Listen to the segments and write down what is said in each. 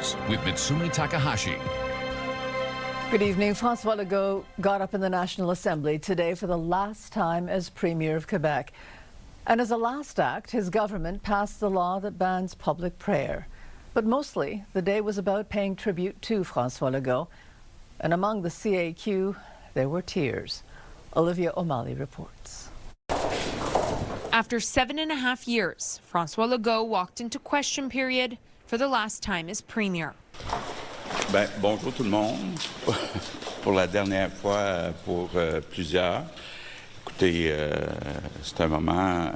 News with Mitsumi Takahashi. Good evening. François Legault got up in the National Assembly today for the last time as Premier of Quebec. And as a last act, his government passed the law that bans public prayer. But mostly, the day was about paying tribute to François Legault. And among the CAQ, there were tears. Olivia O'Malley reports. After 7.5 years, François Legault walked into question period for the last time as Premier. Bonjour tout le monde. Pour la dernière fois pour plusieurs. Écoutez, c'est un moment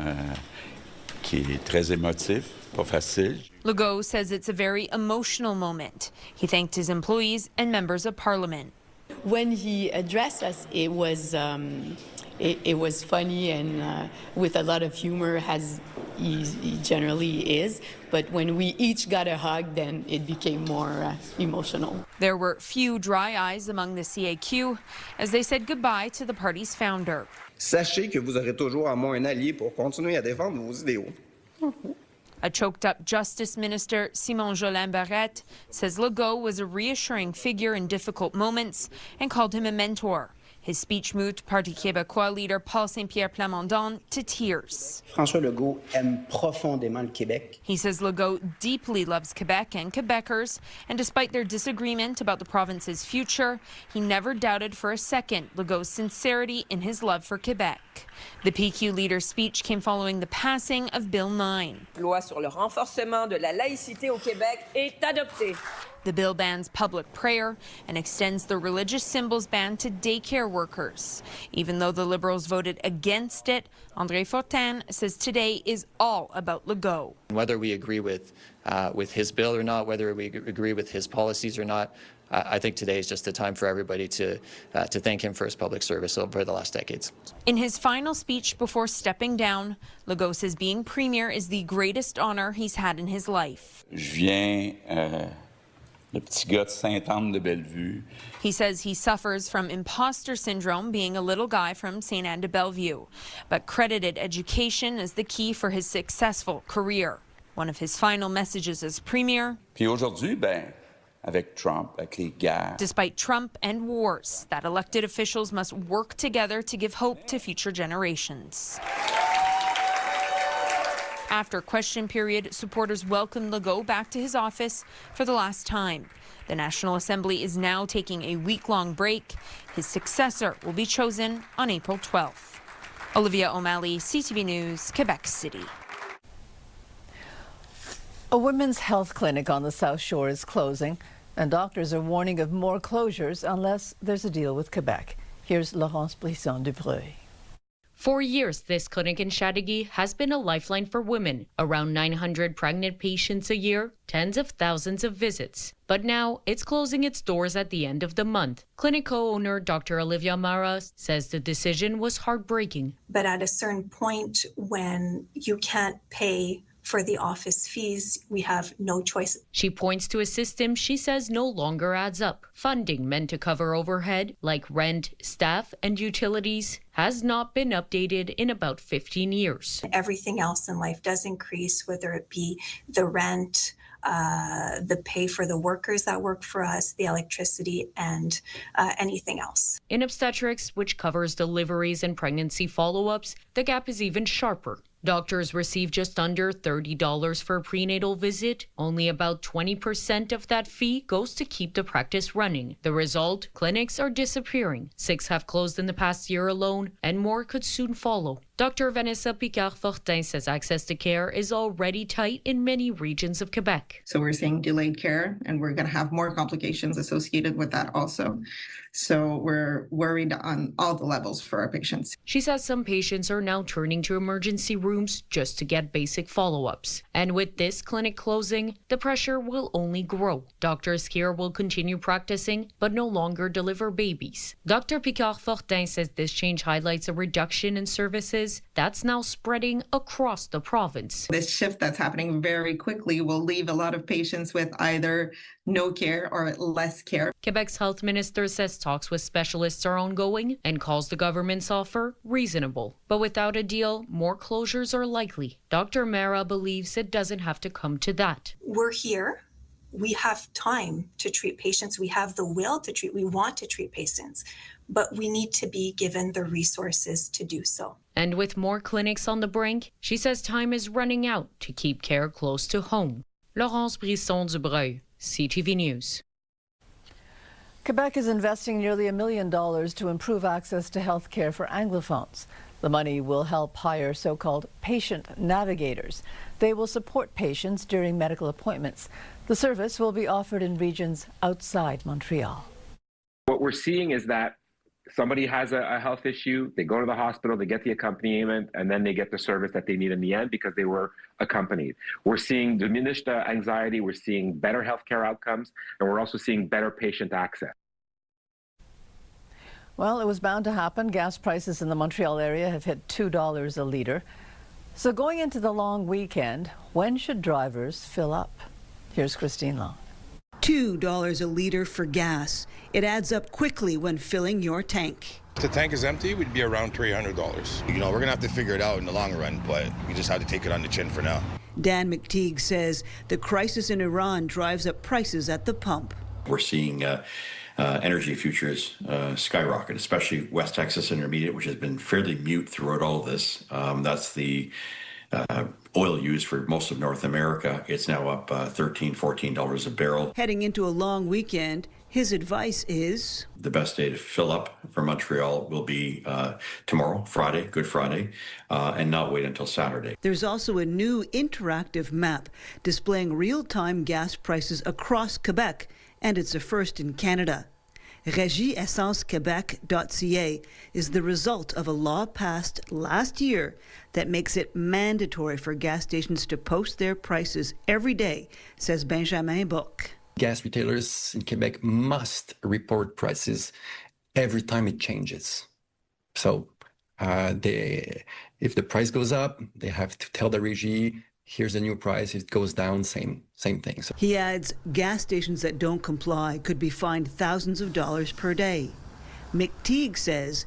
qui est très émotif, pas facile. Legault says it's a very emotional moment. He thanked his employees and members of Parliament. When he addressed us, it was funny and with a lot of humor, as he generally is. But when we each got a hug, then it became more emotional. There were few dry eyes among the CAQ as they said goodbye to the party's founder. Sachez que vous aurez toujours en moi un allié pour continuer à défendre vos idéaux. A choked-up Justice Minister, Simon Jolin Barrette, says Legault was a reassuring figure in difficult moments and called him a mentor. His speech moved Parti Québécois leader Paul Saint-Pierre Plamondon to tears. François Legault aime profondément le Québec. He says Legault deeply loves Quebec and Quebecers, and despite their disagreement about the province's future, he never doubted for a second Legault's sincerity in his love for Quebec. The PQ leader's speech came following the passing of Bill 9. Loi sur le renforcement de la laïcité au Québec est adoptée. The bill bans public prayer and extends the religious symbols ban to daycare workers. Even though the Liberals voted against it, André Fortin says today is all about Legault. Whether we agree with his bill or not, whether we agree with his policies or not, I think today is just the time for everybody to thank him for his public service over the last decades. In his final speech before stepping down, Legault says being Premier is the greatest honor he's had in his life. Le petit gars de Sainte-Anne-de-Bellevue. He says he suffers from imposter syndrome, being a little guy from Sainte-Anne-de-Bellevue, but credited education as the key for his successful career. One of his final messages as Premier. Puis aujourd'hui, avec Trump, avec les guerres. Despite Trump and wars, that elected officials must work together to give hope to future generations. After question period, supporters welcomed Legault back to his office for the last time. The National Assembly is now taking a week-long break. His successor will be chosen on April 12th. Olivia O'Malley, CTV News, Quebec City. A women's health clinic on the South Shore is closing, and doctors are warning of more closures unless there's a deal with Quebec. Here's Laurence Brisson-Dubreuil. For years, this clinic in Chateauguay has been a lifeline for women. Around 900 pregnant patients a year, tens of thousands of visits. But now, it's closing its doors at the end of the month. Clinic co-owner Dr. Olivia Mara says the decision was heartbreaking. But at a certain point, when you can't pay for the office fees, we have no choice. She points to a system she says no longer adds up. Funding meant to cover overhead, like rent, staff, and utilities, has not been updated in about 15 years. Everything else in life does increase, whether it be the rent, the pay for the workers that work for us, the electricity, and anything else. In obstetrics, which covers deliveries and pregnancy follow-ups, the gap is even sharper. Doctors receive just under $30 for a prenatal visit. Only about 20% of that fee goes to keep the practice running. The result, clinics are disappearing. 6 have closed in the past year alone, and more could soon follow. Dr. Vanessa Picard-Fortin says access to care is already tight in many regions of Quebec. So we're seeing delayed care, and we're going to have more complications associated with that also. So we're worried on all the levels for our patients. She says some patients are now turning to emergency rooms just to get basic follow-ups. And with this clinic closing, the pressure will only grow. Doctors here will continue practicing, but no longer deliver babies. Dr. Picard-Fortin says this change highlights a reduction in services that's now spreading across the province. This shift that's happening very quickly will leave a lot of patients with either no care or less care. Quebec's health minister says talks with specialists are ongoing and calls the government's offer reasonable. But without a deal, more closures are likely. Dr. Mara believes it doesn't have to come to that. We're here we have time to treat patients. We have the will to treat. We want to treat patients, but we need to be given the resources to do so. And with more clinics on the brink, she says time is running out to keep care close to home. Laurence Brisson-Dubreuil, CTV News. Quebec is investing nearly $1 million to improve access to health care for anglophones. The money will help hire so-called patient navigators. They will support patients during medical appointments. The service will be offered in regions outside Montreal. What we're seeing is that somebody has a health issue, they go to the hospital, they get the accompaniment, and then they get the service that they need in the end because they were accompanied. We're seeing diminished anxiety, we're seeing better healthcare outcomes, and we're also seeing better patient access. Well, it was bound to happen. Gas prices in the Montreal area have hit $2 a litre. So going into the long weekend, when should drivers fill up? Here's Christine Long. $2 a litre for gas. It adds up quickly when filling your tank. If the tank is empty, we'd be around $300. You know, we're going to have to figure it out in the long run, but we just have to take it on the chin for now. Dan McTeague says the crisis in Iran drives up prices at the pump. We're seeing energy futures skyrocket, especially West Texas Intermediate, which has been fairly mute throughout all of this. That's the oil used for most of North America. It's now up $13, $14 a barrel. Heading into a long weekend, his advice is the best day to fill up for Montreal will be tomorrow, Friday, Good Friday, and not wait until Saturday. There's also a new interactive map displaying real-time gas prices across Quebec, and it's a first in Canada. RégieEssenceQuebec.ca is the result of a law passed last year that makes it mandatory for gas stations to post their prices every day, says Benjamin Bock. Gas retailers in Quebec must report prices every time it changes. So if the price goes up, they have to tell the régie, here's the new price, it goes down, same thing. So he adds, gas stations that don't comply could be fined thousands of dollars per day. McTeague says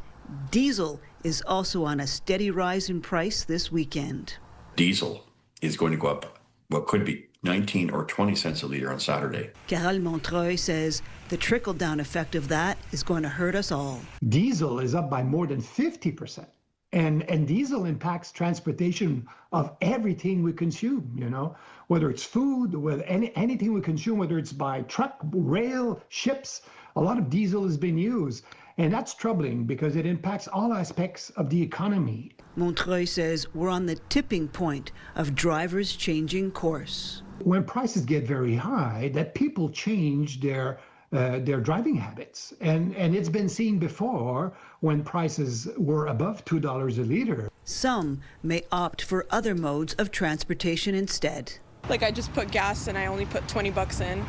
diesel is also on a steady rise in price this weekend. Diesel is going to go up what could be 19 or 20 cents a litre on Saturday. Carole Montreuil says the trickle-down effect of that is going to hurt us all. Diesel is up by more than 50%. And diesel impacts transportation of everything we consume, you know, whether it's food, whether anything we consume, whether it's by truck, rail, ships, a lot of diesel has been used. And that's troubling because it impacts all aspects of the economy. Montreuil says we're on the tipping point of drivers changing course. When prices get very high, that people change their driving habits. And it's been seen before when prices were above $2 a litre. Some may opt for other modes of transportation instead. Like I just put gas and I only put 20 bucks in.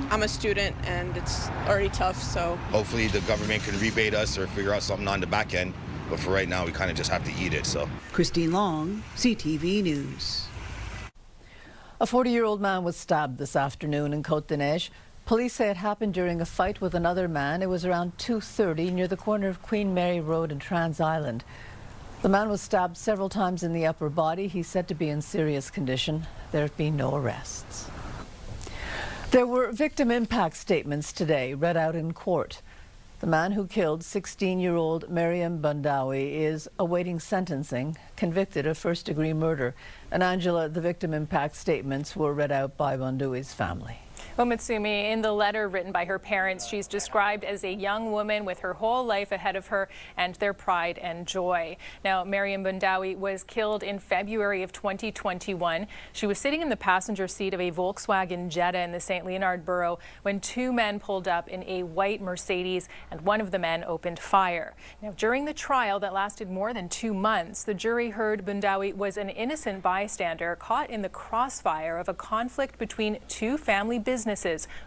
I'm a student and it's already tough, so. Hopefully the government can rebate us or figure out something on the back end. But for right now, we kind of just have to eat it, so. Christine Long, CTV News. A 40-year-old man was stabbed this afternoon in Côte-des-Neiges. Police say it happened during a fight with another man. It was around 2:30 near the corner of Queen Mary Road and Trans Island. The man was stabbed several times in the upper body. He's said to be in serious condition. There have been no arrests. There were victim impact statements today read out in court. The man who killed 16-year-old Mariam Bandawi is awaiting sentencing, convicted of first-degree murder. And Angela, the victim impact statements were read out by Bandawi's family. Well, Mitsumi, in the letter written by her parents, she's described as a young woman with her whole life ahead of her and their pride and joy. Now, Mariam Bandawi was killed in February of 2021. She was sitting in the passenger seat of a Volkswagen Jetta in the St. Leonard borough when two men pulled up in a white Mercedes and one of the men opened fire. Now, during the trial that lasted more than 2 months, the jury heard Bandawi was an innocent bystander caught in the crossfire of a conflict between two family businesses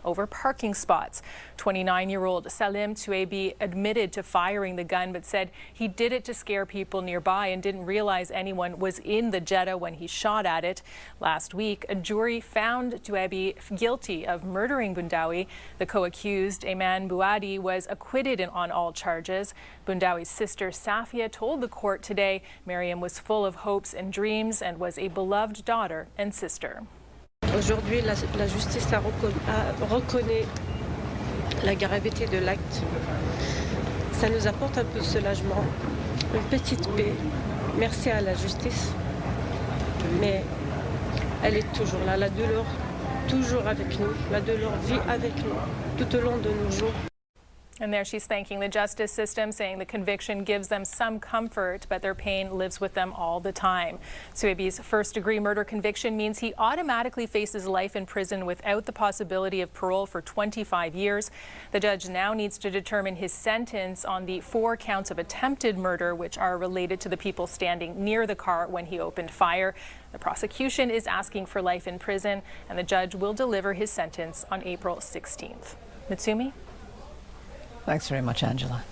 over parking spots. 29-year-old Salim Tuebi admitted to firing the gun but said he did it to scare people nearby and didn't realize anyone was in the Jetta when he shot at it. Last week, a jury found Tuebi guilty of murdering Bandawi. The co-accused, Ayman Bouadi, was acquitted on all charges. Bandawi's sister Safia told the court today Mariam was full of hopes and dreams and was a beloved daughter and sister. Aujourd'hui, la justice reconnaît la gravité de l'acte. Ça nous apporte un peu de soulagement, une petite paix. Merci à la justice. Mais elle est toujours là, la douleur, toujours avec nous. La douleur vit avec nous tout au long de nos jours. And there she's thanking the justice system, saying the conviction gives them some comfort, but their pain lives with them all the time. Suebi's first-degree murder conviction means he automatically faces life in prison without the possibility of parole for 25 years. The judge now needs to determine his sentence on the 4 counts of attempted murder, which are related to the people standing near the car when he opened fire. The prosecution is asking for life in prison, and the judge will deliver his sentence on April 16th. Mitsumi? Thanks very much, Angela.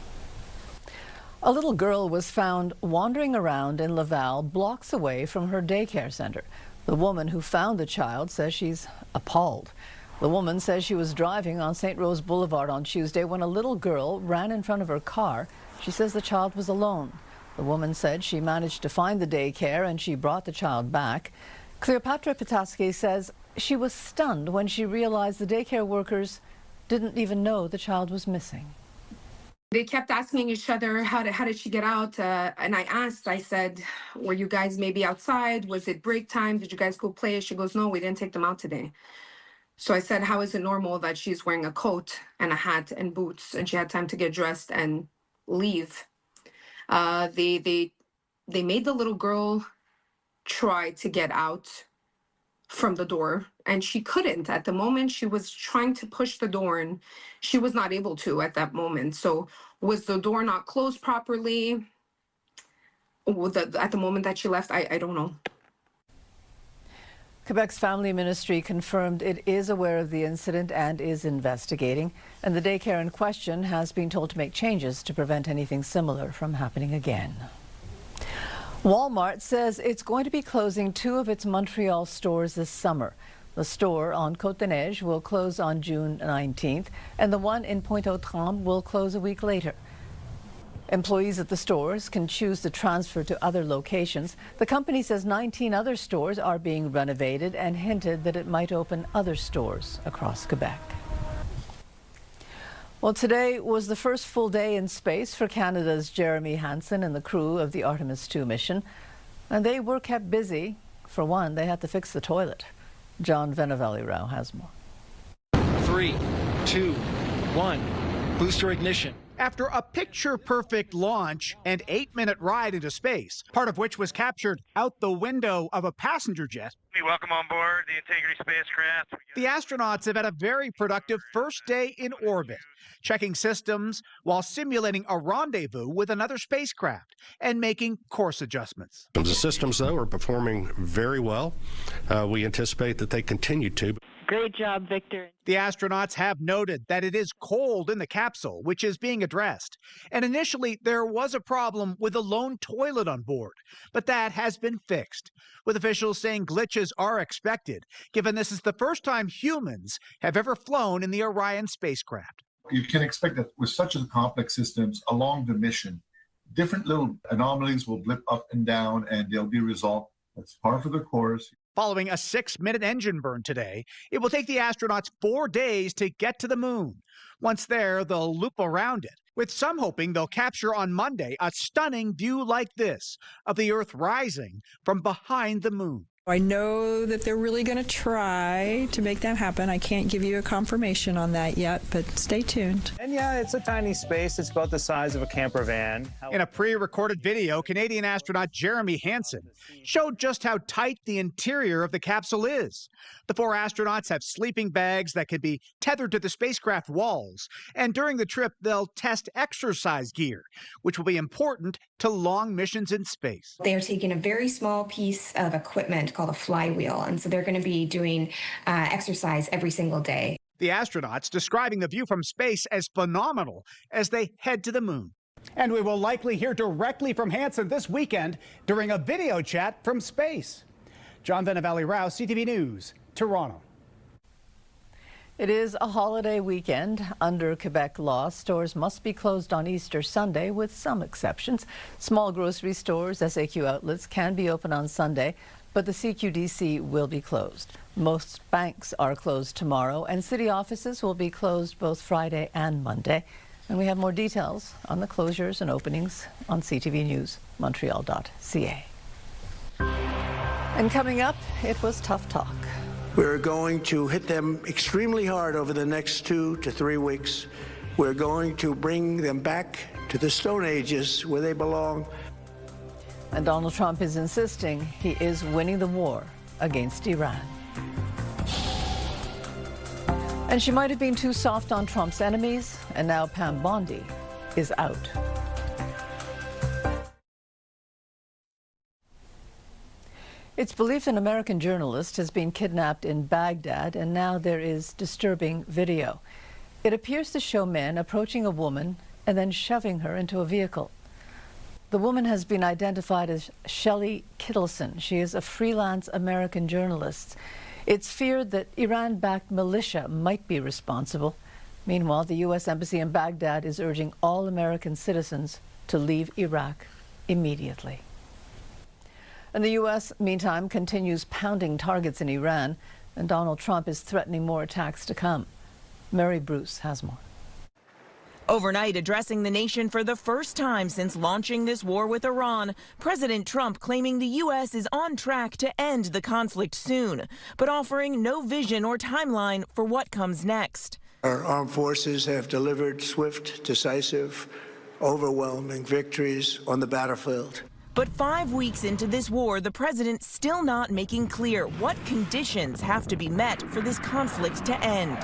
A little girl was found wandering around in Laval, blocks away from her daycare center. The woman who found the child says she's appalled. The woman says she was driving on St. Rose Boulevard on Tuesday when a little girl ran in front of her car. She says the child was alone. The woman said she managed to find the daycare and she brought the child back. Cleopatra Pataski says she was stunned when she realized the daycare workers didn't even know the child was missing. They kept asking each other, how did she get out? And I said, were you guys maybe outside? Was it break time? Did you guys go play? She goes, no, we didn't take them out today. So I said, how is it normal that she's wearing a coat and a hat and boots and she had time to get dressed and leave? They made the little girl try to get out from the door, and she couldn't. At the moment she was trying to push the door and she was not able to at that moment. So was the door not closed properly at the moment that she left? I don't know. Quebec's Family Ministry confirmed it is aware of the incident and is investigating, and the daycare in question has been told to make changes to prevent anything similar from happening again. Walmart says it's going to be closing 2 of its Montreal stores this summer. The store on Côte-des-Neiges will close on June 19th, and the one in Pointe-aux-Trembles will close a week later. Employees at the stores can choose to transfer to other locations. The company says 19 other stores are being renovated and hinted that it might open other stores across Quebec. Well, today was the first full day in space for Canada's Jeremy Hansen and the crew of the Artemis II mission. And they were kept busy. For one, they had to fix the toilet. John Venavelli-Rao has more. 3, 2, 1, booster ignition. After a picture-perfect launch and 8-minute ride into space, part of which was captured out the window of a passenger jet, welcome on board the Integrity spacecraft. The astronauts have had a very productive first day in orbit, checking systems while simulating a rendezvous with another spacecraft and making course adjustments. The systems, though, are performing very well. We anticipate that they continue to. Great job, Victor. The astronauts have noted that it is cold in the capsule, which is being addressed. And initially, there was a problem with a lone toilet on board, but that has been fixed, with officials saying glitches are expected, given this is the first time humans have ever flown in the Orion spacecraft. You can expect that with such a complex systems along the mission, different little anomalies will blip up and down and they'll be resolved. That's part of the course. Following a 6-minute engine burn today, it will take the astronauts 4 days to get to the moon. Once there, they'll loop around it, with some hoping they'll capture on Monday a stunning view like this of the Earth rising from behind the moon. I know that they're really going to try to make that happen. I can't give you a confirmation on that yet, but stay tuned. And yeah, it's a tiny space. It's about the size of a camper van. In a pre-recorded video, Canadian astronaut Jeremy Hansen showed just how tight the interior of the capsule is. The 4 astronauts have sleeping bags that can be tethered to the spacecraft walls. And during the trip, they'll test exercise gear, which will be important to long missions in space. They are taking a very small piece of equipment called a flywheel, and so they're going to be doing exercise every single day. The astronauts describing the view from space as phenomenal as they head to the moon. And we will likely hear directly from Hansen this weekend during a video chat from space. John Venavelli-Rao, CTV News, Toronto. It is a holiday weekend. Under Quebec law, stores must be closed on Easter Sunday with some exceptions. Small grocery stores, SAQ outlets can be open on Sunday. but the CQDC will be closed. Most banks are closed tomorrow, and city offices will be closed both Friday and Monday. And we have more details on the closures and openings on CTV News Montreal.ca. And coming up, it was tough talk. We're going to hit them extremely hard over the next 2 to 3 weeks. We're going to bring them back to the Stone Ages where they belong. And Donald Trump is insisting he is winning the war against Iran. And she might have been too soft on Trump's enemies, and now Pam Bondi is out. It's believed an American journalist has been kidnapped in Baghdad, and now there is disturbing video. It appears to show men approaching a woman and then shoving her into a vehicle. The woman has been identified as Shelley Kittleson. She is a freelance American journalist. It's feared that Iran-backed militia might be responsible. Meanwhile, the U.S. Embassy in Baghdad is urging all American citizens to leave Iraq immediately. And the U.S., meantime, continues pounding targets in Iran, and Donald Trump is threatening more attacks to come. Mary Bruce has more. Overnight, addressing the nation for the first time since launching this war with Iran, President Trump claiming the U.S. is on track to end the conflict soon, but offering no vision or timeline for what comes next. Our armed forces have delivered swift, decisive, overwhelming victories on the battlefield. But 5 weeks into this war, the president still not making clear what conditions have to be met for this conflict to end.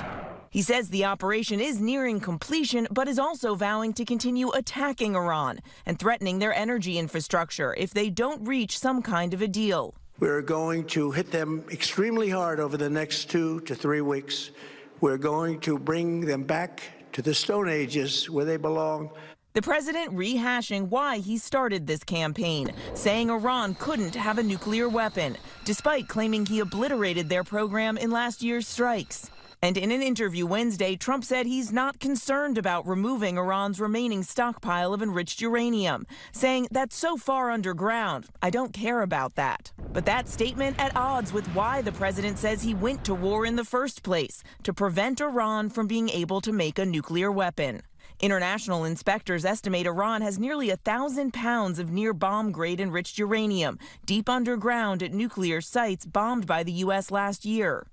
He says the operation is nearing completion, but is also vowing to continue attacking Iran and threatening their energy infrastructure if they don't reach some kind of a deal. We're going to hit them extremely hard over the next 2 to 3 weeks. We're going to bring them back to the Stone Ages where they belong. The president rehashing why he started this campaign, saying Iran couldn't have a nuclear weapon, despite claiming he obliterated their program in last year's strikes. And in an interview Wednesday, Trump said he's not concerned about removing Iran's remaining stockpile of enriched uranium, saying that's so far underground, I don't care about that. But that statement at odds with why the president says he went to war in the first place, to prevent Iran from being able to make a nuclear weapon. International inspectors estimate Iran has nearly 1,000 pounds of near bomb-grade enriched uranium deep underground at nuclear sites bombed by the U.S. last year.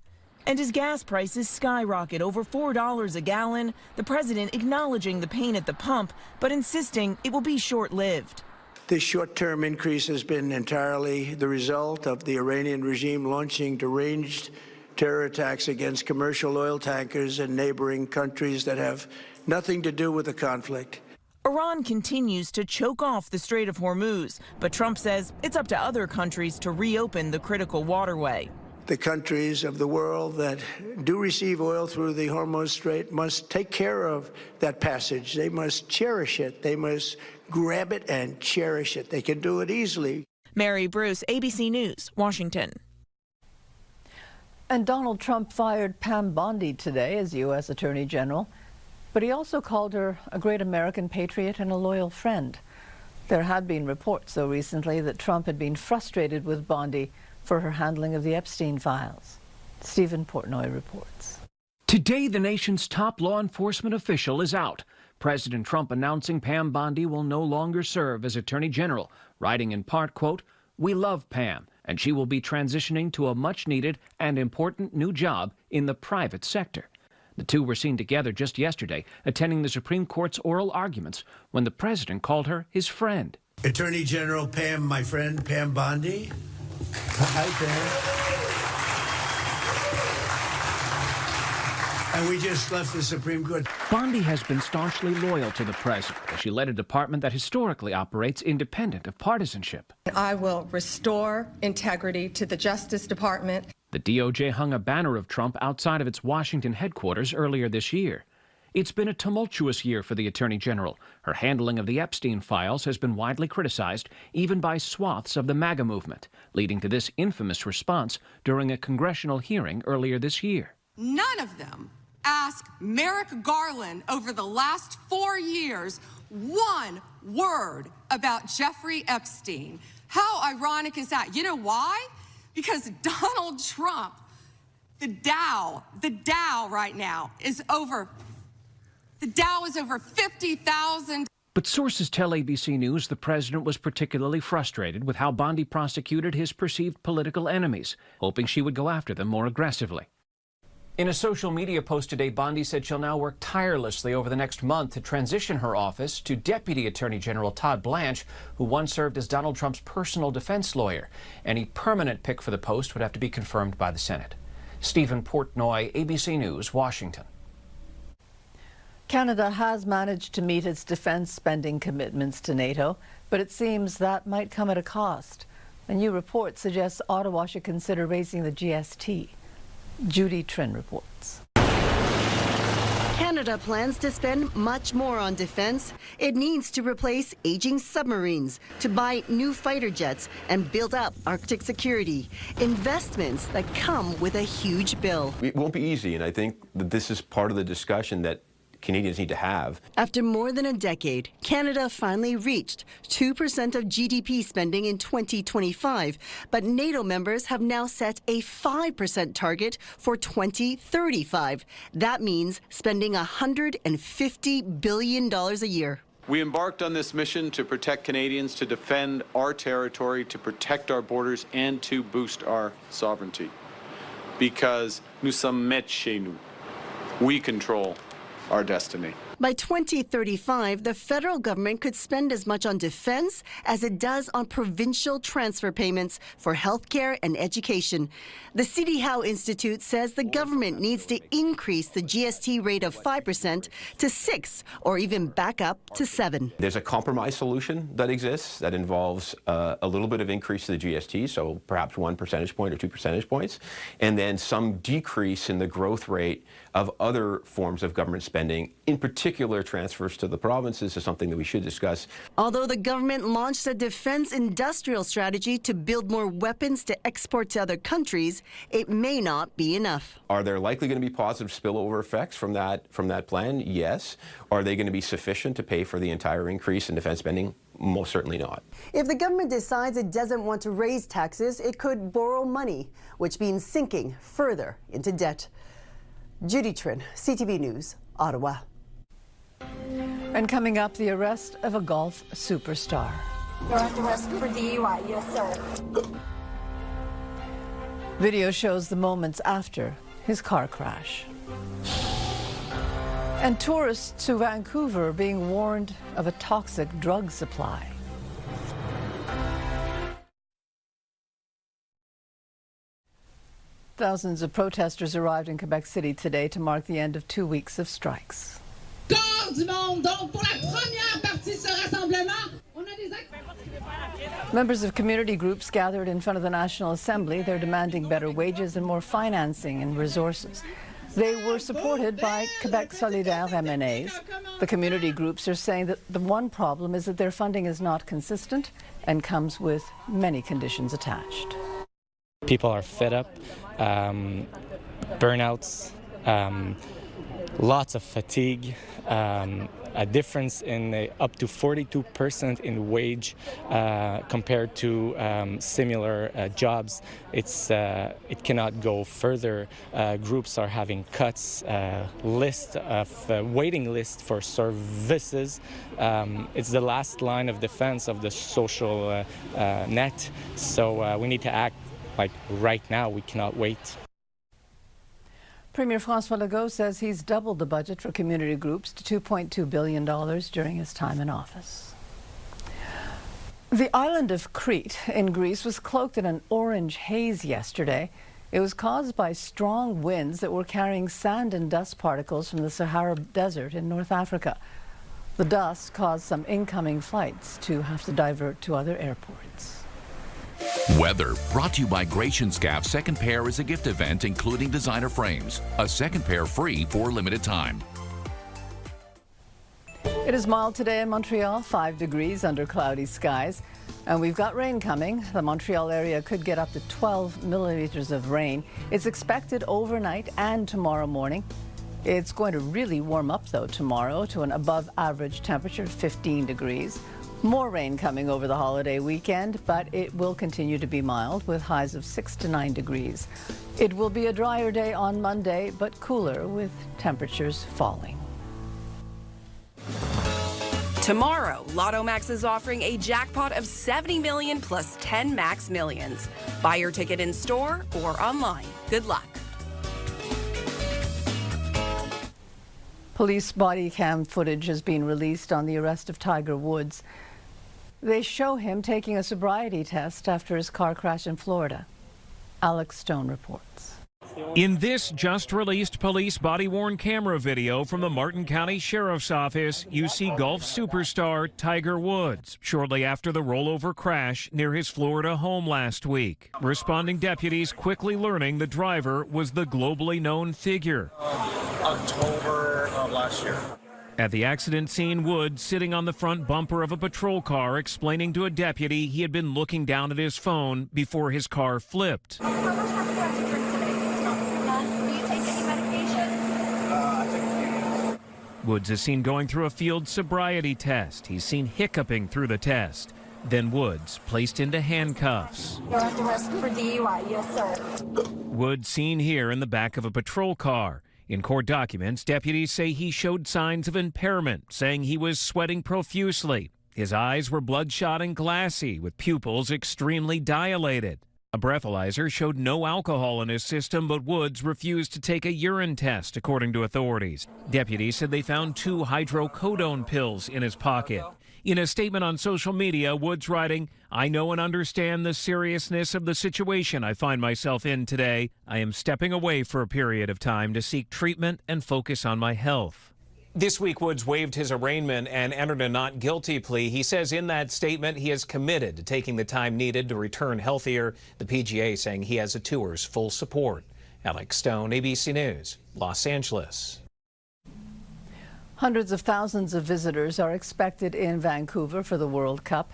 And as gas prices skyrocket over $4 a gallon, the president acknowledging the pain at the pump, but insisting it will be short-lived. This short-term increase has been entirely the result of the Iranian regime launching deranged terror attacks against commercial oil tankers in neighboring countries that have nothing to do with the conflict. Iran continues to choke off the Strait of Hormuz, but Trump says it's up to other countries to reopen the critical waterway. The countries of the world that do receive oil through the Hormuz Strait must take care of that passage. They must cherish it. They must grab it and cherish it. They can do it easily. Mary Bruce, ABC News, Washington. And Donald Trump fired Pam Bondi today as U.S. Attorney General, but he also called her a great American patriot and a loyal friend. There had been reports, though, recently that Trump had been frustrated with Bondi for her handling of the Epstein files. Stephen Portnoy reports. Today, the nation's top law enforcement official is out. President Trump announcing Pam Bondi will no longer serve as Attorney General, writing in part, quote, "We love Pam, and she will be transitioning to a much-needed and important new job in the private sector." The two were seen together just yesterday, attending the Supreme Court's oral arguments when the president called her his friend. Attorney General Pam, my friend, Pam Bondi. Hi, Pam. And we just left the Supreme Court. Bondi has been staunchly loyal to the president as she led a department that historically operates independent of partisanship. I will restore integrity to the Justice Department. The DOJ hung a banner of Trump outside of its Washington headquarters earlier this year. It's been a tumultuous year for the Attorney General. Her handling of the Epstein files has been widely criticized, even by swaths of the MAGA movement, leading to this infamous response during a congressional hearing earlier this year. None of them asked Merrick Garland over the last 4 years one word about Jeffrey Epstein. How ironic is that? You know why? Because Donald Trump, the Dow right now is over 50,000. But sources tell ABC News the president was particularly frustrated with how Bondi prosecuted his perceived political enemies, hoping she would go after them more aggressively. In a social media post today, Bondi said she'll now work tirelessly over the next month to transition her office to Deputy Attorney General Todd Blanche, who once served as Donald Trump's personal defense lawyer. Any permanent pick for the post would have to be confirmed by the Senate. Stephen Portnoy, ABC News, Washington. Canada has managed to meet its defense spending commitments to NATO, but it seems that might come at a cost. A new report suggests Ottawa should consider raising the GST. Judy Trin reports. Canada plans to spend much more on defense. It needs to replace aging submarines, to buy new fighter jets, and build up Arctic security. Investments that come with a huge bill. It won't be easy, and I think that this is part of the discussion that Canadians need to have. After more than a decade, Canada finally reached 2% of GDP spending in 2025, but NATO members have now set a 5% target for 2035. That means spending $150 billion a year. We embarked on this mission to protect Canadians, to defend our territory, to protect our borders, and to boost our sovereignty. Because nous sommes maîtres chez nous. We control our destiny. By 2035, the federal government could spend as much on defense as it does on provincial transfer payments for healthcare and education. The C.D. Howe Institute says the government needs to increase the GST rate of 5% to 6%, or even back up to 7%. There's a compromise solution that exists that involves a little bit of increase to the GST, so perhaps 1 percentage point or 2 percentage points, and then some decrease in the growth rate of other forms of government spending, in particular transfers to the provinces, is something that we should discuss. Although the government launched a defense industrial strategy to build more weapons to export to other countries, it may not be enough. Are there likely going to be positive spillover effects from that plan? Yes. Are they going to be sufficient to pay for the entire increase in defense spending? Most certainly not. If the government decides it doesn't want to raise taxes, it could borrow money, which means sinking further into debt. Judy Trin, CTV News, Ottawa. And coming up, the arrest of a golf superstar. You're under arrest for DUI, yes, sir. Video shows the moments after his car crash. And tourists to Vancouver being warned of a toxic drug supply. Thousands of protesters arrived in Quebec City today to mark the end of 2 weeks of strikes. Members of community groups gathered in front of the National Assembly. They're demanding better wages and more financing and resources. They were supported by Quebec Solidaire MNAs. The community groups are saying that the one problem is that their funding is not consistent and comes with many conditions attached. People are fed up, burnouts, lots of fatigue, a difference in up to 42% in wage compared to similar jobs. It cannot go further. Groups are having cuts, waiting list for services. It's the last line of defense of the social net. So we need to act like right now. We cannot wait. Premier François Legault says he's doubled the budget for community groups to $2.2 billion during his time in office. The island of Crete in Greece was cloaked in an orange haze yesterday. It was caused by strong winds that were carrying sand and dust particles from the Sahara Desert in North Africa. The dust caused some incoming flights to have to divert to other airports. Weather brought to you by Gratianscap. Second pair is a gift event including designer frames. A second pair free for a limited time. It is mild today in Montreal, 5 degrees under cloudy skies. And we've got rain coming. The Montreal area could get up to 12 millimeters of rain. It's expected overnight and tomorrow morning. It's going to really warm up, though, tomorrow to an above average temperature of 15 degrees. More rain coming over the holiday weekend, but it will continue to be mild with highs of 6 to 9 degrees. It will be a drier day on Monday, but cooler with temperatures falling. Tomorrow, Lotto Max is offering a jackpot of $70 million plus 10 Max Millions. Buy your ticket in store or online. Good luck. Police body cam footage has been released on the arrest of Tiger Woods. They show him taking a sobriety test after his car crash in Florida. Alex Stone reports. In this just-released police body-worn camera video from the Martin County Sheriff's Office, you see golf superstar Tiger Woods shortly after the rollover crash near his Florida home last week. Responding deputies quickly learning the driver was the globally known figure. October of last year. At the accident scene, Woods sitting on the front bumper of a patrol car explaining to a deputy he had been looking down at his phone before his car flipped. Woods is seen going through a field sobriety test. He's seen hiccuping through the test. Then Woods placed into handcuffs. You're under arrest for DUI, yes, sir. Woods seen here in the back of a patrol car. In court documents, deputies say he showed signs of impairment, saying he was sweating profusely. His eyes were bloodshot and glassy, with pupils extremely dilated. A breathalyzer showed no alcohol in his system, but Woods refused to take a urine test, according to authorities. Deputies said they found 2 hydrocodone pills in his pocket. In a statement on social media, Woods writing, "I know and understand the seriousness of the situation I find myself in today. I am stepping away for a period of time to seek treatment and focus on my health." This week, Woods waived his arraignment and entered a not guilty plea. He says in that statement he is committed to taking the time needed to return healthier. The PGA saying he has the tour's full support. Alex Stone, ABC News, Los Angeles. Hundreds of thousands of visitors are expected in Vancouver for the World Cup,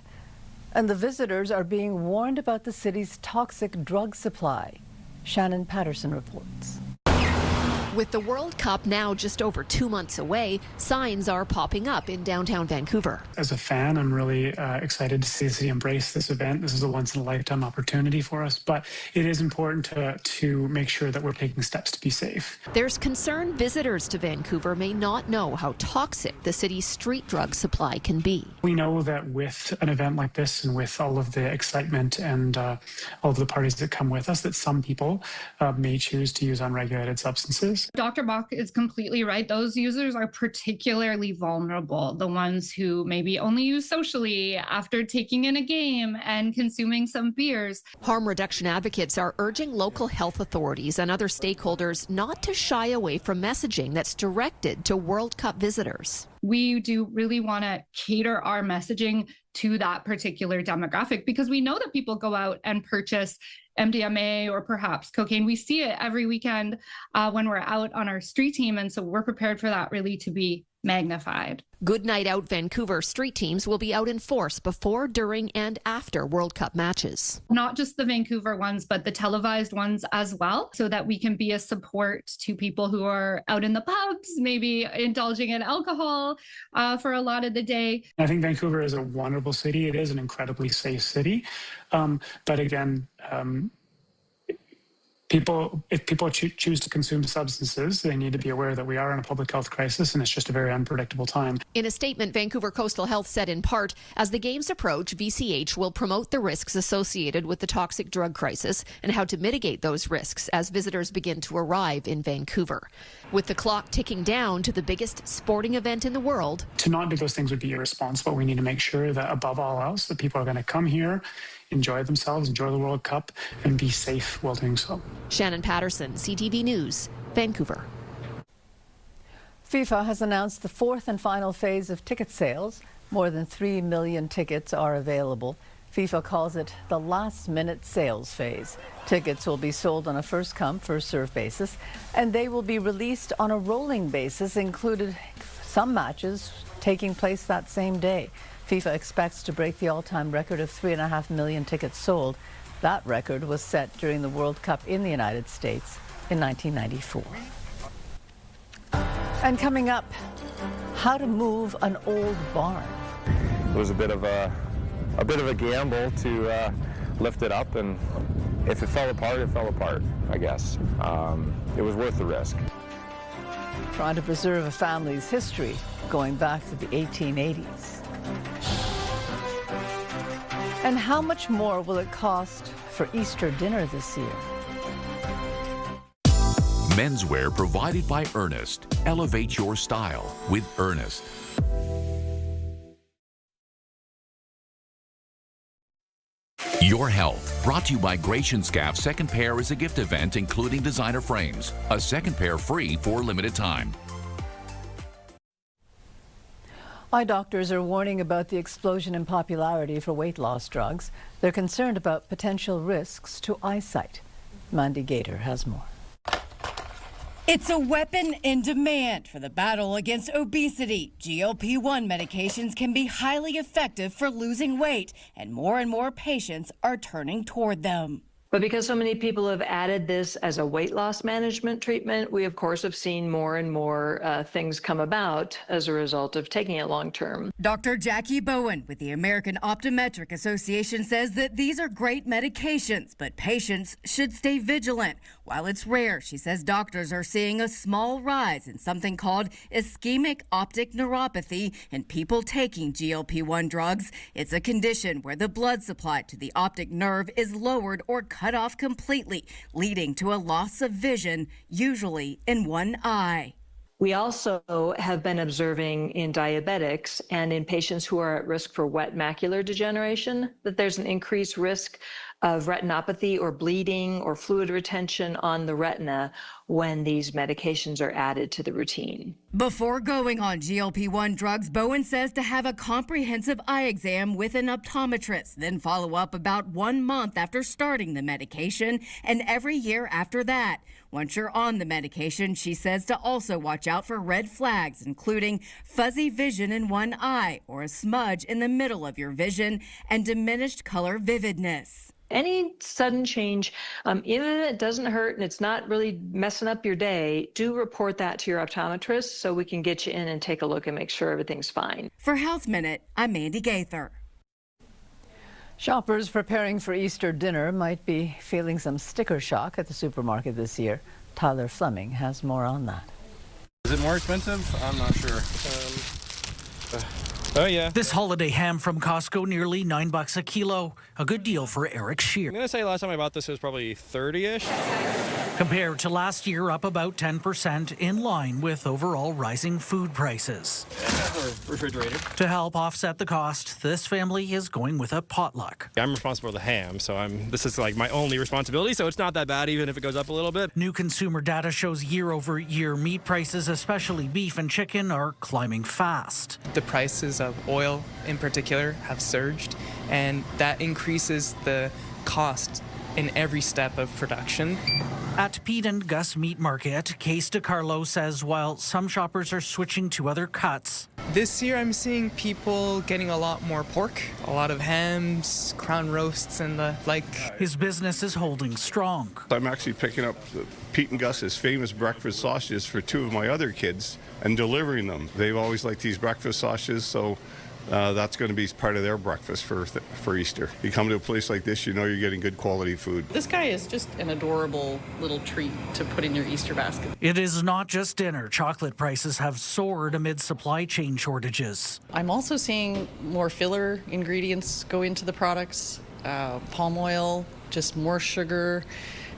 and the visitors are being warned about the city's toxic drug supply. Shannon Patterson reports. With the World Cup now just over 2 months away, signs are popping up in downtown Vancouver. As a fan, I'm really excited to see the city embrace this event. This is a once-in-a-lifetime opportunity for us, but it is important to make sure that we're taking steps to be safe. There's concern visitors to Vancouver may not know how toxic the city's street drug supply can be. We know that with an event like this and with all of the excitement and all of the parties that come with us, that some people may choose to use unregulated substances. Dr. Bach is completely right. Those users are particularly vulnerable, the ones who maybe only use socially after taking in a game and consuming some beers. Harm reduction advocates are urging local health authorities and other stakeholders not to shy away from messaging that's directed to World Cup visitors. We do really want to cater our messaging to that particular demographic because we know that people go out and purchase MDMA or perhaps cocaine. We see it every weekend when we're out on our street team, and so we're prepared for that really to be magnified. Good Night Out Vancouver street teams will be out in force before, during, and after World Cup matches. Not just the Vancouver ones, but the televised ones as well, so that we can be a support to people who are out in the pubs, maybe indulging in alcohol for a lot of the day. I think Vancouver is a wonderful city. It is an incredibly safe city. But again, if people choose to consume substances, they need to be aware that we are in a public health crisis and it's just a very unpredictable time. In a statement, Vancouver Coastal Health said in part, as the games approach, VCH will promote the risks associated with the toxic drug crisis and how to mitigate those risks as visitors begin to arrive in Vancouver. With the clock ticking down to the biggest sporting event in the world. To not do those things would be irresponsible. We need to make sure that above all else, that people are going to come here, enjoy themselves, enjoy the World Cup, and be safe while doing so. Shannon Patterson, CTV News, Vancouver. FIFA has announced the 4th and final phase of ticket sales. More than 3 million tickets are available. FIFA calls it the last-minute sales phase. Tickets will be sold on a first-come, first-served basis, and they will be released on a rolling basis, including some matches taking place that same day. FIFA expects to break the all-time record of 3.5 million tickets sold. That record was set during the World Cup in the United States in 1994. And coming up, how to move an old barn. it was a bit of a gamble to lift it up, and if it fell apart, I guess. It was worth the risk. Trying to preserve a family's history going back to the 1880s. And how much more will it cost for Easter dinner this year? Menswear provided by Ernest. Elevate your style with Ernest. Your Health, brought to you by Gratian Scaff. Second pair is a gift event including designer frames. A second pair free for limited time. Eye doctors are warning about the explosion in popularity for weight loss drugs. They're concerned about potential risks to eyesight. Mandy Gator has more. It's a weapon in demand for the battle against obesity. GLP-1 medications can be highly effective for losing weight, and more patients are turning toward them. But because so many people have added this as a weight loss management treatment, we of course have seen more and more things come about as a result of taking it long term. Dr. Jackie Bowen with the American Optometric Association says that these are great medications, but patients should stay vigilant. While it's rare, she says doctors are seeing a small rise in something called ischemic optic neuropathy in people taking GLP-1 drugs. It's a condition where the blood supply to the optic nerve is lowered or cut off completely, leading to a loss of vision, usually in one eye. We also have been observing in diabetics and in patients who are at risk for wet macular degeneration that there's an increased risk of retinopathy or bleeding or fluid retention on the retina when these medications are added to the routine. Before going on GLP-1 drugs, Bowen says to have a comprehensive eye exam with an optometrist, then follow up about 1 month after starting the medication and every year after that. Once you're on the medication, she says to also watch out for red flags, including fuzzy vision in one eye or a smudge in the middle of your vision and diminished color vividness. Any sudden change, even if it doesn't hurt and it's not really messing up your day, do report that to your optometrist so we can get you in and take a look and make sure everything's fine. For Health Minute, I'm Mandy Gaither. Shoppers preparing for Easter dinner might be feeling some sticker shock at the supermarket this year. Tyler Fleming has more on that. Is it more expensive? I'm not sure. Oh, yeah. This holiday ham from Costco, nearly $9 a kilo. A good deal for Eric Shear. I'm going to say last time I bought this, it was probably 30-ish. Compared to last year, up about 10%, in line with overall rising food prices. Refrigerator. To help offset the cost, this family is going with a potluck. I'm responsible for the ham, so this is like my only responsibility, so it's not that bad even if it goes up a little bit. New consumer data shows year-over-year meat prices, especially beef and chicken, are climbing fast. The prices of oil in particular have surged, and that increases the cost in every step of production. At Pete and Gus Meat Market, Case DeCarlo says while some shoppers are switching to other cuts, this year I'm seeing people getting a lot more pork, a lot of hams, crown roasts, and the like. His business is holding strong. I'm actually picking up Pete and Gus's famous breakfast sausages for 2 of my other kids and delivering them. They've always liked these breakfast sausages, so that's going to be part of their breakfast for Easter. You come to a place like this, you know you're getting good quality food. This guy is just an adorable little treat to put in your Easter basket. It is not just dinner. Chocolate prices have soared amid supply chain shortages. I'm also seeing more filler ingredients go into the products, palm oil, just more sugar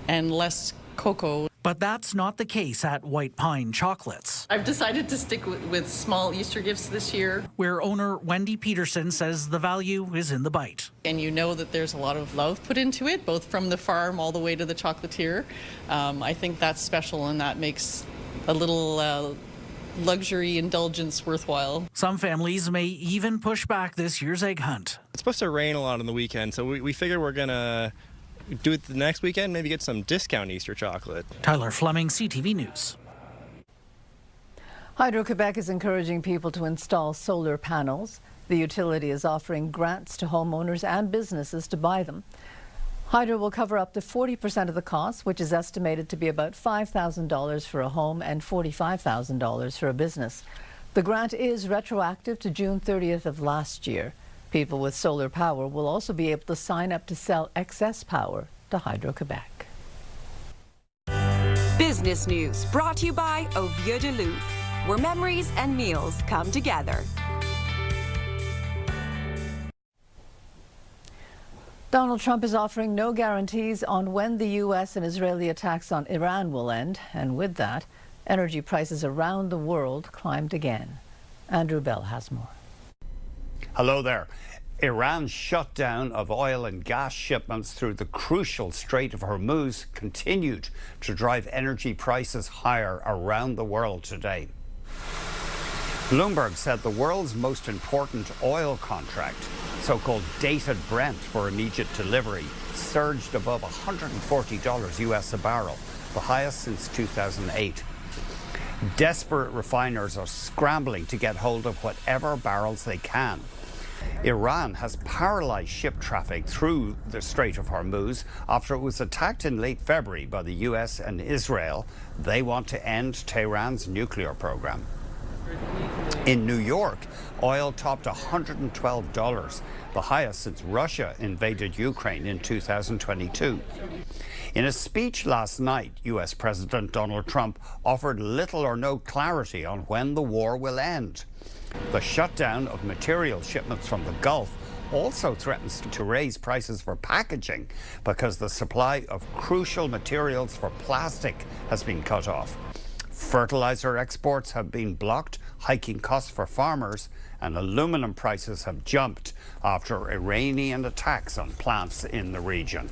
and less cocoa. But that's not the case at White Pine Chocolates. I've decided to stick with small Easter gifts this year, where owner Wendy Peterson says the value is in the bite. And you know that there's a lot of love put into it, both from the farm all the way to the chocolatier. I think that's special, and that makes a little luxury indulgence worthwhile. Some families may even push back this year's egg hunt. It's supposed to rain a lot on the weekend, so we figure we're going to do it the next weekend, maybe get some discount Easter chocolate. Tyler Fleming, CTV News. Hydro-Quebec is encouraging people to install solar panels. The utility is offering grants to homeowners and businesses to buy them. Hydro will cover up to 40% of the cost, which is estimated to be about $5,000 for a home and $45,000 for a business. The grant is retroactive to June 30th of last year. People with solar power will also be able to sign up to sell excess power to Hydro-Quebec. Business News brought to you by Au Vieux de Louvre, where memories and meals come together. Donald Trump is offering no guarantees on when the U.S. and Israeli attacks on Iran will end, and with that, energy prices around the world climbed again. Andrew Bell has more. Hello there. Iran's shutdown of oil and gas shipments through the crucial Strait of Hormuz continued to drive energy prices higher around the world today. Bloomberg said the world's most important oil contract, so-called dated Brent for immediate delivery, surged above $140 US a barrel, the highest since 2008. Desperate refiners are scrambling to get hold of whatever barrels they can. Iran has paralyzed ship traffic through the Strait of Hormuz after it was attacked in late February by the US and Israel. They want to end Tehran's nuclear program. In New York, oil topped $112, the highest since Russia invaded Ukraine in 2022. In a speech last night, US President Donald Trump offered little or no clarity on when the war will end. The shutdown of material shipments from the Gulf also threatens to raise prices for packaging because the supply of crucial materials for plastic has been cut off. Fertilizer exports have been blocked, hiking costs for farmers, and aluminum prices have jumped after Iranian attacks on plants in the region.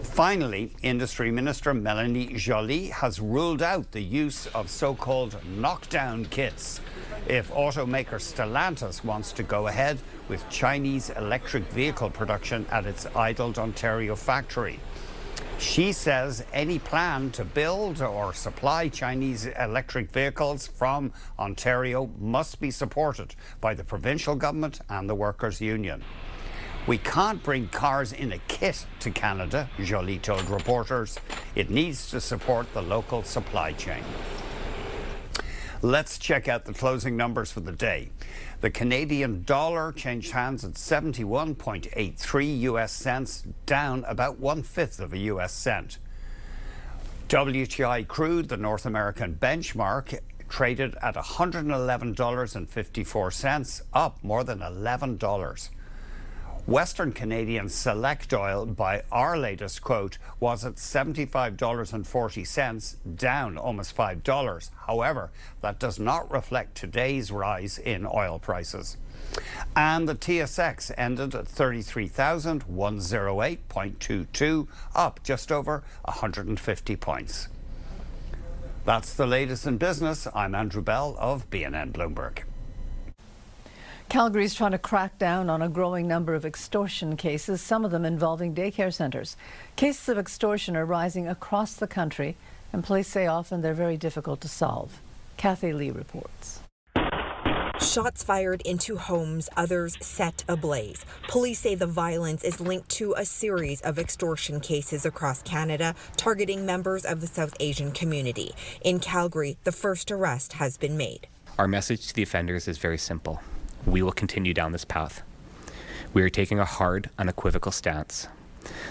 Finally, Industry Minister Melanie Joly has ruled out the use of so-called knockdown kits if automaker Stellantis wants to go ahead with Chinese electric vehicle production at its idled Ontario factory. She says any plan to build or supply Chinese electric vehicles from Ontario must be supported by the provincial government and the workers' union. We can't bring cars in a kit to Canada, Joly told reporters. It needs to support the local supply chain. Let's check out the closing numbers for the day. The Canadian dollar changed hands at 71.83 US cents, down about 1/5 of a US cent. WTI crude, the North American benchmark, traded at $111.54, up more than $11. Western Canadian Select Oil, by our latest quote, was at $75.40, down almost $5. However, that does not reflect today's rise in oil prices. And the TSX ended at 33,108.22, up just over 150 points. That's the latest in business. I'm Andrew Bell of BNN Bloomberg. Calgary is trying to crack down on a growing number of extortion cases, some of them involving daycare centres. Cases of extortion are rising across the country, and police say often they're very difficult to solve. Kathy Lee reports. Shots fired into homes, others set ablaze. Police say the violence is linked to a series of extortion cases across Canada, targeting members of the South Asian community. In Calgary, the first arrest has been made. Our message to the offenders is very simple. We will continue down this path. We are taking a hard, unequivocal stance.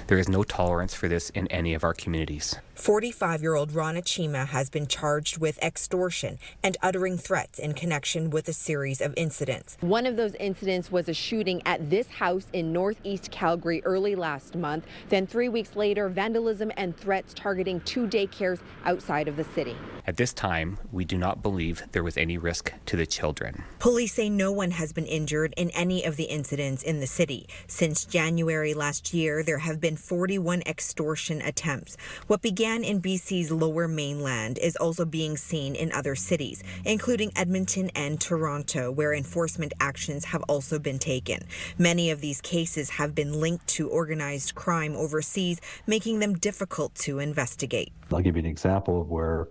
There is no tolerance for this in any of our communities. 45-year-old Rana Chima has been charged with extortion and uttering threats in connection with a series of incidents. One of those incidents was a shooting at this house in northeast Calgary early last month. Then 3 weeks later, vandalism and threats targeting 2 daycares outside of the city. At this time, we do not believe there was any risk to the children. Police say no one has been injured in any of the incidents in the city. Since January last year, there have been 41 extortion attempts. What began in BC's Lower Mainland is also being seen in other cities, including Edmonton and Toronto, where enforcement actions have also been taken. Many of these cases have been linked to organized crime overseas, making them difficult to investigate. I'll give you an example of where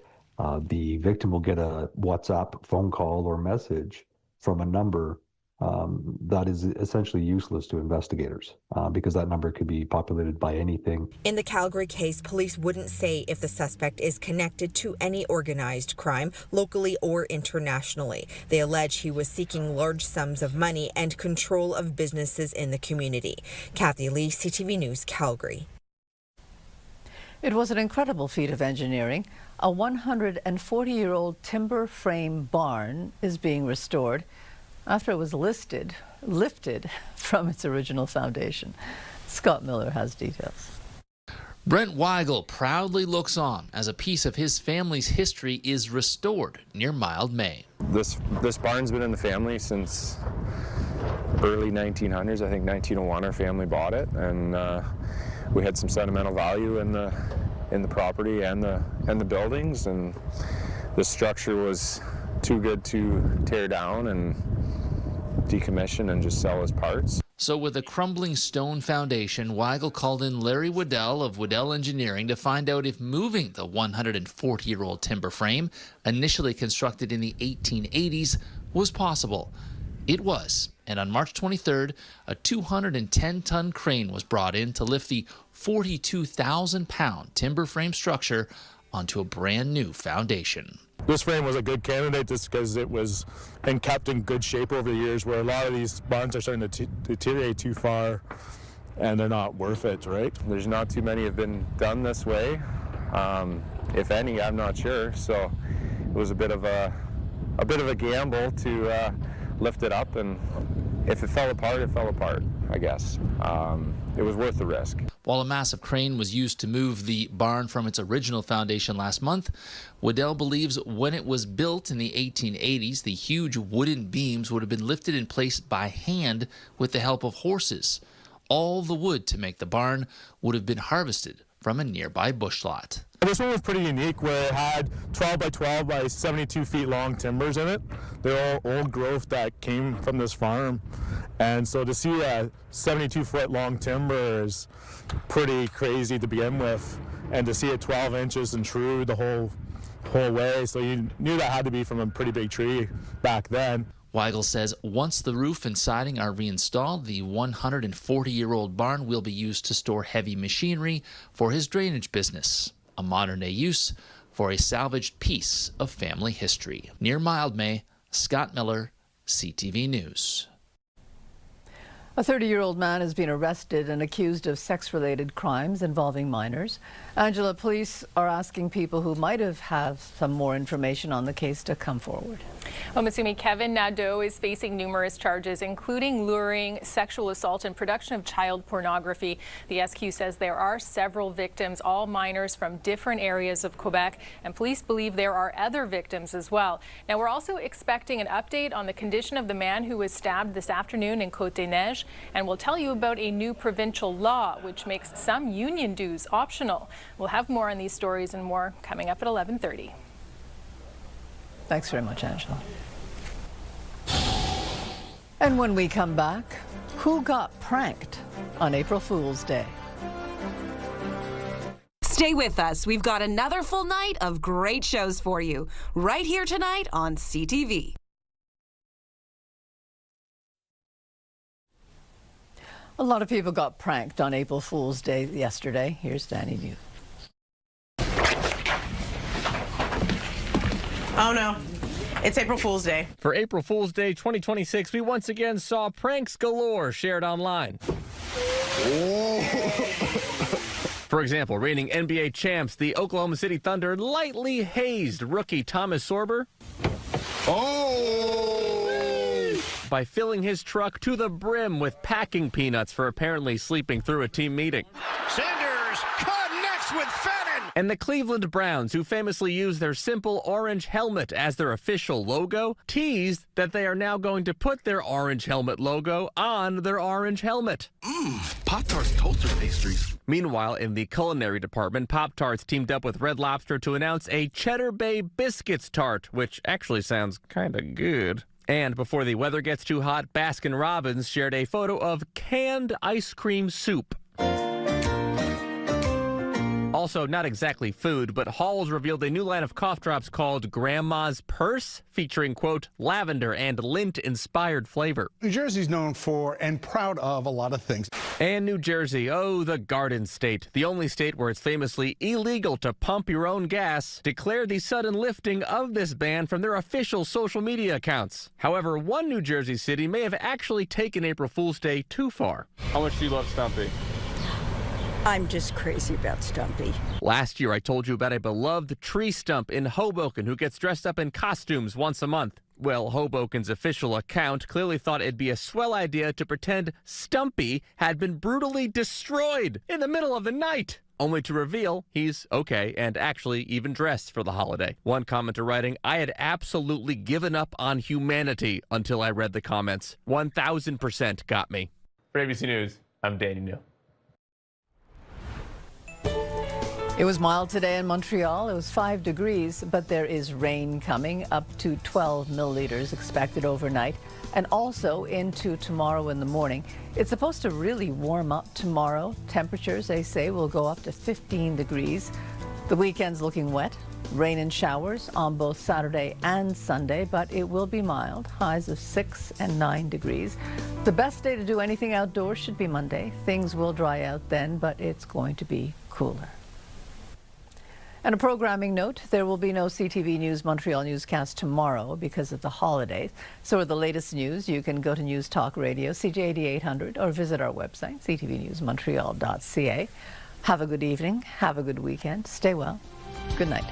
the victim will get a WhatsApp phone call or message from a number that is essentially useless to investigators because that number could be populated by anything. In the Calgary case, police wouldn't say if the suspect is connected to any organized crime, locally or internationally. They allege he was seeking large sums of money and control of businesses in the community. Kathy Lee, CTV News, Calgary. It was an incredible feat of engineering. A 140-year-old timber frame barn is being restored after it was lifted from its original foundation. Scott Miller has details. Brent Weigel proudly looks on as a piece of his family's history is restored near Mild May. This barn's been in the family since early 1900s. I think 1901 our family bought it, and we had some sentimental value in the property and the buildings, and the structure was too good to tear down and decommission and just sell as parts. So with a crumbling stone foundation, Weigel called in Larry Waddell of Waddell Engineering to find out if moving the 140-year-old timber frame, initially constructed in the 1880s, was possible. It was, and on March 23rd, a 210-ton crane was brought in to lift the 42,000-pound timber frame structure onto a brand new foundation. This frame was a good candidate just because it was and kept in good shape over the years, where a lot of these barns are starting to deteriorate too far and they're not worth it, right? There's not too many have been done this way. If any, I'm not sure. So it was a bit of a gamble to lift it up, and if it fell apart, I guess. It was worth the risk. While a massive crane was used to move the barn from its original foundation last month, Waddell believes when it was built in the 1880s, the huge wooden beams would have been lifted in place by hand with the help of horses. All the wood to make the barn would have been harvested from a nearby bush lot. This one was pretty unique, where it had 12 by 12 by 72 feet long timbers in it. They're all old growth that came from this farm. And so to see a 72-foot long timber is pretty crazy to begin with. And to see it 12 inches and true the whole way, so you knew that had to be from a pretty big tree back then. Weigel says once the roof and siding are reinstalled, the 140-year-old barn will be used to store heavy machinery for his drainage business, a modern-day use for a salvaged piece of family history. Near Mildmay, Scott Miller, CTV News. A 30-year-old man has been arrested and accused of sex-related crimes involving minors. Angela, police are asking people who might have some more information on the case to come forward. Well, Masumi, Kevin Nadeau is facing numerous charges, including luring, sexual assault, and production of child pornography. The SQ says there are several victims, all minors from different areas of Quebec, and police believe there are other victims as well. Now, we're also expecting an update on the condition of the man who was stabbed this afternoon in Côte-des-Neiges, and we'll tell you about a new provincial law which makes some union dues optional. We'll have more on these stories and more coming up at 11:30. Thanks very much, Angela. And when we come back, who got pranked on April Fool's Day? Stay with us. We've got another full night of great shows for you right here tonight on CTV. A lot of people got pranked on April Fool's Day yesterday. Here's Danny New. Oh no, it's April Fool's Day. For April Fool's Day 2026, we once again saw pranks galore shared online. For example, reigning NBA champs, the Oklahoma City Thunder lightly hazed rookie Thomas Sorber by filling his truck to the brim with packing peanuts for apparently sleeping through a team meeting. Sanders connects with Fenton. And the Cleveland Browns, who famously use their simple orange helmet as their official logo, teased that they are now going to put their orange helmet logo on their orange helmet. Pop-Tarts toaster pastries. Meanwhile, in the culinary department, Pop-Tarts teamed up with Red Lobster to announce a Cheddar Bay Biscuits tart, which actually sounds kind of good. And before the weather gets too hot, Baskin-Robbins shared a photo of canned ice cream soup. Also, not exactly food, but Halls revealed a new line of cough drops called Grandma's Purse, featuring, quote, lavender and lint-inspired flavor. New Jersey's known for and proud of a lot of things. And New Jersey, oh, the Garden State, the only state where it's famously illegal to pump your own gas, declared the sudden lifting of this ban from their official social media accounts. However, one New Jersey city may have actually taken April Fool's Day too far. How much do you love Stumpy? I'm just crazy about Stumpy. Last year, I told you about a beloved tree stump in Hoboken who gets dressed up in costumes once a month. Well, Hoboken's official account clearly thought it'd be a swell idea to pretend Stumpy had been brutally destroyed in the middle of the night, only to reveal he's okay and actually even dressed for the holiday. One commenter writing, I had absolutely given up on humanity until I read the comments. 1000% got me. For ABC News, I'm Danny New. It was mild today in Montreal. It was 5 degrees, but there is rain coming, up to 12 milliliters expected overnight and also into tomorrow in the morning. It's supposed to really warm up tomorrow. Temperatures, they say, will go up to 15 degrees. The weekend's looking wet. Rain and showers on both Saturday and Sunday, but it will be mild. Highs of 6 and 9 degrees. The best day to do anything outdoors should be Monday. Things will dry out then, but it's going to be cooler. And a programming note, there will be no CTV News Montreal newscast tomorrow because of the holidays. So for the latest news, you can go to News Talk Radio, CJAD 800, or visit our website, ctvnewsmontreal.ca. Have a good evening. Have a good weekend. Stay well. Good night.